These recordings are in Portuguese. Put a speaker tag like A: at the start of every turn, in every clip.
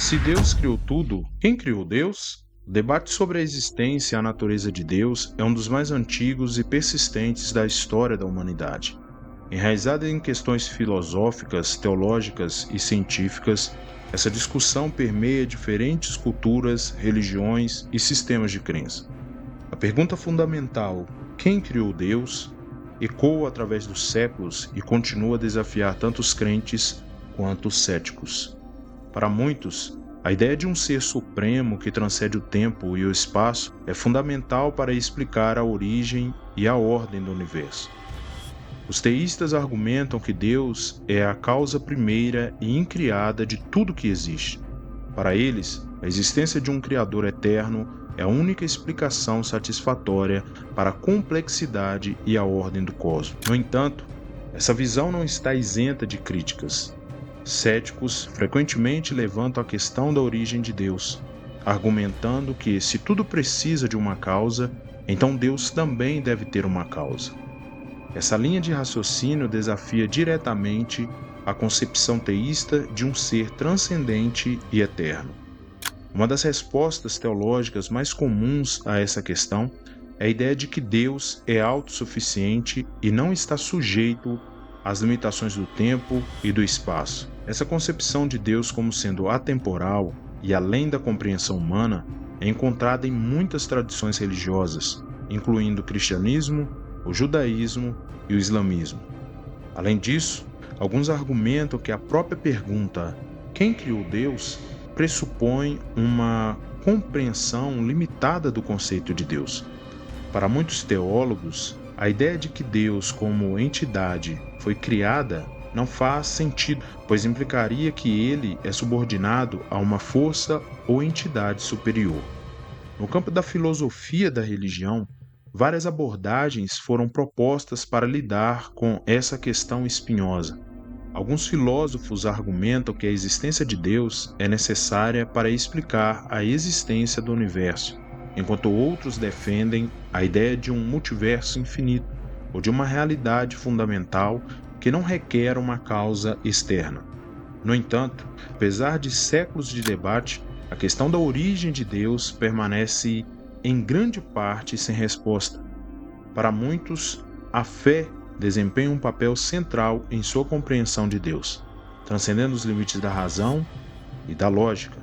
A: Se Deus criou tudo, quem criou Deus? O debate sobre a existência e a natureza de Deus é um dos mais antigos e persistentes da história da humanidade. Enraizada em questões filosóficas, teológicas e científicas, essa discussão permeia diferentes culturas, religiões e sistemas de crença. A pergunta fundamental, quem criou Deus, ecoa através dos séculos e continua a desafiar tanto os crentes quanto os céticos. Para muitos, a ideia de um ser supremo que transcende o tempo e o espaço é fundamental para explicar a origem e a ordem do universo. Os teístas argumentam que Deus é a causa primeira e incriada de tudo que existe. Para eles, a existência de um Criador eterno é a única explicação satisfatória para a complexidade e a ordem do cosmos. No entanto, essa visão não está isenta de críticas. Céticos frequentemente levantam a questão da origem de Deus, argumentando que, se tudo precisa de uma causa, então Deus também deve ter uma causa. Essa linha de raciocínio desafia diretamente a concepção teísta de um ser transcendente e eterno. Uma das respostas teológicas mais comuns a essa questão é a ideia de que Deus é autossuficiente e não está sujeito às limitações do tempo e do espaço. Essa concepção de Deus como sendo atemporal e além da compreensão humana é encontrada em muitas tradições religiosas, incluindo o cristianismo, o judaísmo e o islamismo. Além disso, alguns argumentam que a própria pergunta "quem criou Deus?" pressupõe uma compreensão limitada do conceito de Deus. Para muitos teólogos, a ideia de que Deus, como entidade, foi criada não faz sentido, pois implicaria que ele é subordinado a uma força ou entidade superior. No campo da filosofia da religião, várias abordagens foram propostas para lidar com essa questão espinhosa. Alguns filósofos argumentam que a existência de Deus é necessária para explicar a existência do universo, enquanto outros defendem a ideia de um multiverso infinito ou de uma realidade fundamental que não requer uma causa externa. No entanto, apesar de séculos de debate, a questão da origem de Deus permanece em grande parte sem resposta. Para muitos, a fé desempenha um papel central em sua compreensão de Deus, transcendendo os limites da razão e da lógica.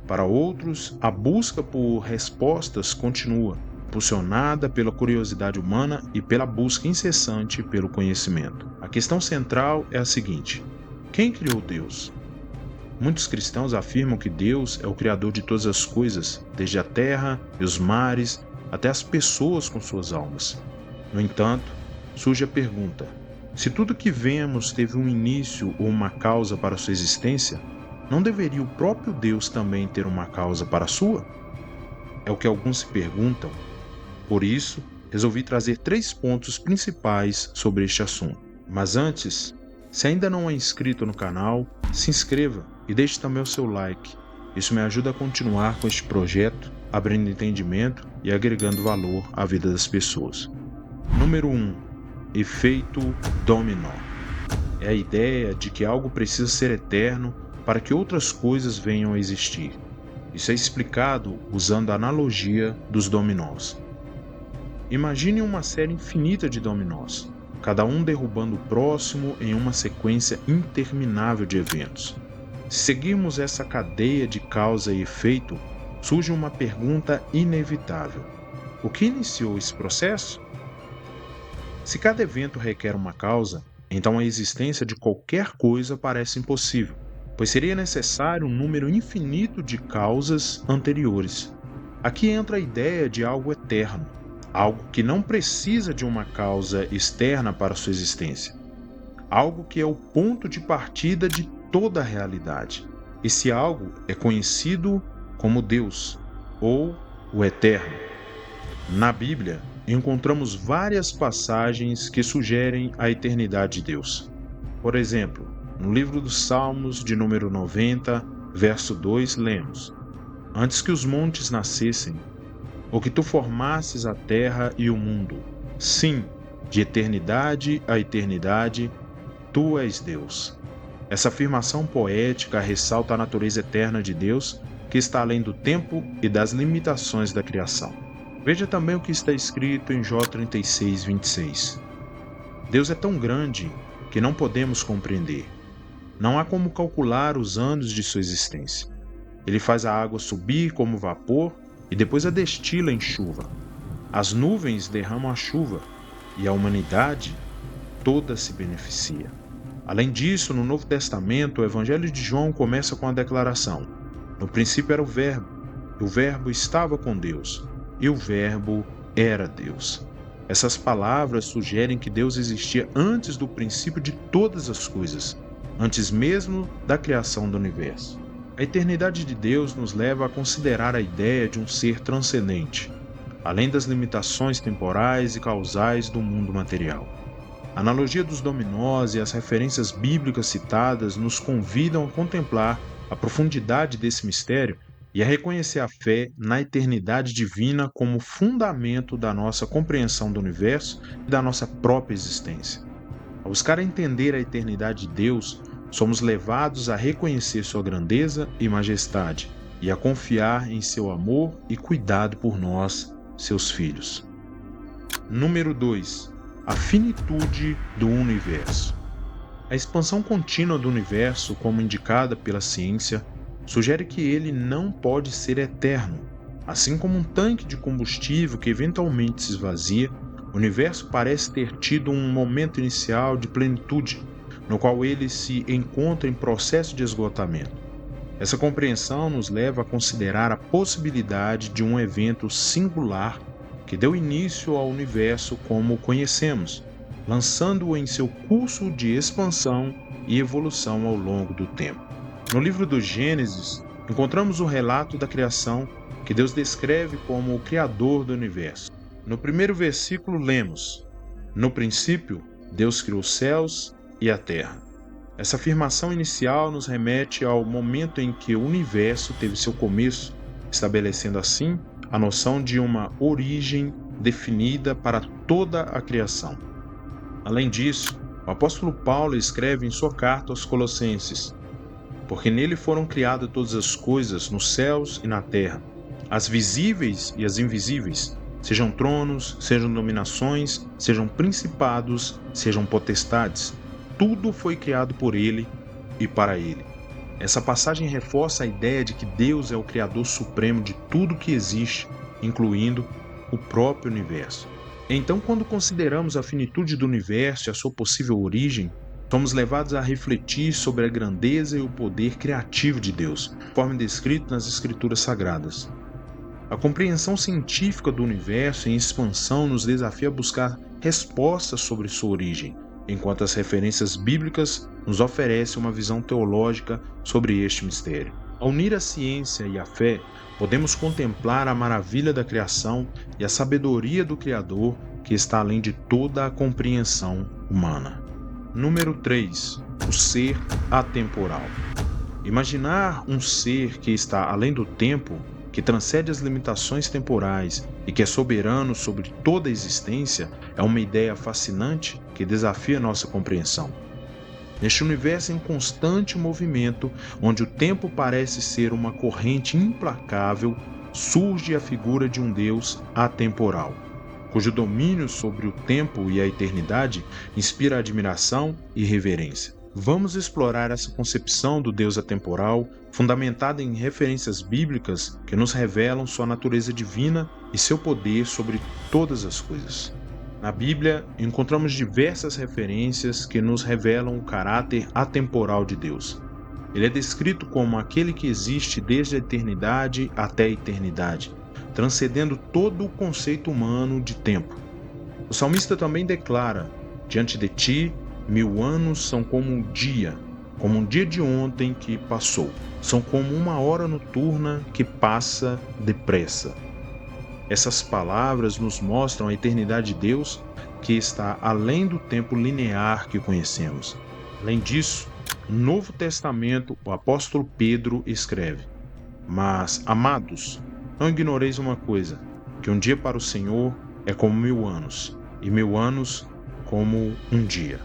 A: Para outros, a busca por respostas continua, impulsionada pela curiosidade humana e pela busca incessante pelo conhecimento. A questão central é a seguinte: quem criou Deus? Muitos cristãos afirmam que Deus é o criador de todas as coisas, desde a terra e os mares até as pessoas com suas almas. No entanto, surge a pergunta: se tudo que vemos teve um início ou uma causa para sua existência, não deveria o próprio Deus também ter uma causa para a sua? É o que alguns se perguntam. Por isso, resolvi trazer 3 pontos principais sobre este assunto. Mas antes, se ainda não é inscrito no canal, se inscreva e deixe também o seu like. Isso me ajuda a continuar com este projeto, abrindo entendimento e agregando valor à vida das pessoas. Número 1. Efeito dominó. É a ideia de que algo precisa ser eterno para que outras coisas venham a existir. Isso é explicado usando a analogia dos dominós. Imagine uma série infinita de dominós, cada um derrubando o próximo em uma sequência interminável de eventos. Se seguirmos essa cadeia de causa e efeito, surge uma pergunta inevitável: o que iniciou esse processo? Se cada evento requer uma causa, então a existência de qualquer coisa parece impossível, pois seria necessário um número infinito de causas anteriores. Aqui entra a ideia de algo eterno, algo que não precisa de uma causa externa para sua existência, algo que é o ponto de partida de toda a realidade. Esse algo é conhecido como Deus, ou o Eterno. Na Bíblia, encontramos várias passagens que sugerem a eternidade de Deus. Por exemplo, no livro dos Salmos, de número 90, verso 2, lemos: "Antes que os montes nascessem, ou que tu formasses a terra e o mundo, sim, de eternidade a eternidade, tu és Deus." Essa afirmação poética ressalta a natureza eterna de Deus, que está além do tempo e das limitações da criação. Veja também o que está escrito em Jó 36, 26. Deus é tão grande que não podemos compreender. Não há como calcular os anos de sua existência. Ele faz a água subir como vapor e depois a destila em chuva. As nuvens derramam a chuva e a humanidade toda se beneficia. Além disso, no Novo Testamento, o Evangelho de João começa com a declaração: no princípio era o Verbo estava com Deus, e o Verbo era Deus. Essas palavras sugerem que Deus existia antes do princípio de todas as coisas, antes mesmo da criação do universo. A eternidade de Deus nos leva a considerar a ideia de um ser transcendente, além das limitações temporais e causais do mundo material. A analogia dos dominós e as referências bíblicas citadas nos convidam a contemplar a profundidade desse mistério e a reconhecer a fé na eternidade divina como fundamento da nossa compreensão do universo e da nossa própria existência. Ao buscar entender a eternidade de Deus, somos levados a reconhecer sua grandeza e majestade e a confiar em seu amor e cuidado por nós, seus filhos. Número 2. A finitude do universo. A expansão contínua do universo, como indicada pela ciência, sugere que ele não pode ser eterno. Assim como um tanque de combustível que eventualmente se esvazia, o universo parece ter tido um momento inicial de plenitude, no qual ele se encontra em processo de esgotamento. Essa compreensão nos leva a considerar a possibilidade de um evento singular que deu início ao universo como o conhecemos, lançando-o em seu curso de expansão e evolução ao longo do tempo. No livro do Gênesis, encontramos o relato da criação que Deus descreve como o Criador do universo. No primeiro versículo lemos: no princípio, Deus criou os céus e a terra. Essa afirmação inicial nos remete ao momento em que o universo teve seu começo, estabelecendo assim a noção de uma origem definida para toda a criação. Além disso, o apóstolo Paulo escreve em sua carta aos Colossenses: porque nele foram criadas todas as coisas nos céus e na terra, as visíveis e as invisíveis, sejam tronos, sejam dominações, sejam principados, sejam potestades. Tudo foi criado por ele e para ele. Essa passagem reforça a ideia de que Deus é o Criador supremo de tudo que existe, incluindo o próprio universo. Então, quando consideramos a finitude do universo e a sua possível origem, somos levados a refletir sobre a grandeza e o poder criativo de Deus, conforme descrito nas Escrituras Sagradas. A compreensão científica do universo em expansão nos desafia a buscar respostas sobre sua origem, enquanto as referências bíblicas nos oferecem uma visão teológica sobre este mistério. Ao unir a ciência e a fé, podemos contemplar a maravilha da criação e a sabedoria do Criador que está além de toda a compreensão humana. Número 3. O ser atemporal. Imaginar um ser que está além do tempo, que transcende as limitações temporais e que é soberano sobre toda a existência, é uma ideia fascinante que desafia nossa compreensão. Neste universo em constante movimento, onde o tempo parece ser uma corrente implacável, surge a figura de um Deus atemporal, cujo domínio sobre o tempo e a eternidade inspira admiração e reverência. Vamos explorar essa concepção do Deus atemporal, fundamentada em referências bíblicas que nos revelam sua natureza divina e seu poder sobre todas as coisas. Na Bíblia, encontramos diversas referências que nos revelam o caráter atemporal de Deus. Ele é descrito como aquele que existe desde a eternidade até a eternidade, transcendendo todo o conceito humano de tempo. O salmista também declara: diante de ti, 1000 anos são como um dia de ontem que passou. São como uma hora noturna que passa depressa. Essas palavras nos mostram a eternidade de Deus, que está além do tempo linear que conhecemos. Além disso, no Novo Testamento, o apóstolo Pedro escreve: mas, amados, não ignoreis uma coisa, que um dia para o Senhor é como 1000 anos, e 1000 anos como um dia.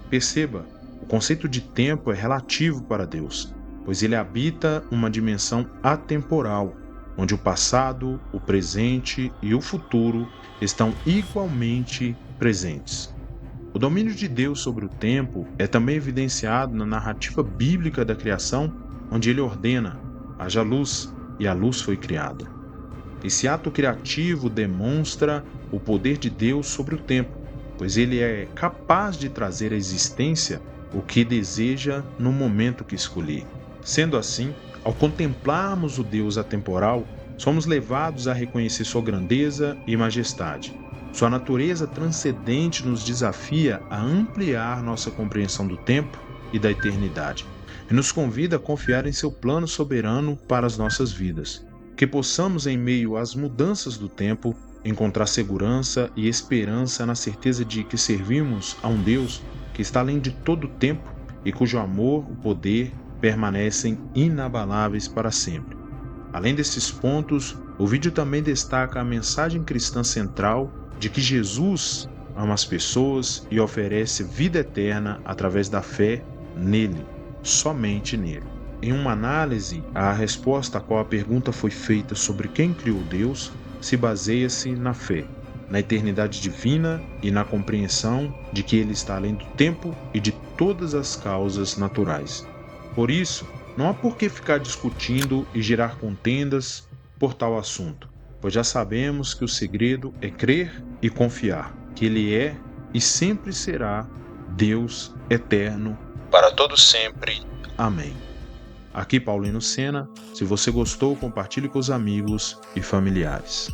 A: Perceba O conceito de tempo é relativo para Deus, pois ele habita uma dimensão atemporal, onde o passado, o presente e o futuro estão igualmente presentes. O domínio de Deus sobre o tempo é também evidenciado na narrativa bíblica da criação, onde ele ordena: haja luz, e a luz foi criada. Esse ato criativo demonstra o poder de Deus sobre o tempo, pois ele é capaz de trazer à existência o que deseja no momento que escolher. Sendo assim, ao contemplarmos o Deus atemporal, somos levados a reconhecer sua grandeza e majestade. Sua natureza transcendente nos desafia a ampliar nossa compreensão do tempo e da eternidade, e nos convida a confiar em seu plano soberano para as nossas vidas. Que possamos, em meio às mudanças do tempo, encontrar segurança e esperança na certeza de que servimos a um Deus que está além de todo o tempo e cujo amor e poder permanecem inabaláveis para sempre. Além desses pontos, o vídeo também destaca a mensagem cristã central de que Jesus ama as pessoas e oferece vida eterna através da fé nele, somente nele. Em uma análise, a resposta a qual a pergunta foi feita sobre quem criou Deus se baseia-se na fé, na eternidade divina e na compreensão de que ele está além do tempo e de todas as causas naturais. Por isso, não há por que ficar discutindo e gerar contendas por tal assunto, pois já sabemos que o segredo é crer e confiar que ele é e sempre será Deus eterno para todo sempre. Amém. Aqui Paulino Sena. Se você gostou, compartilhe com os amigos e familiares.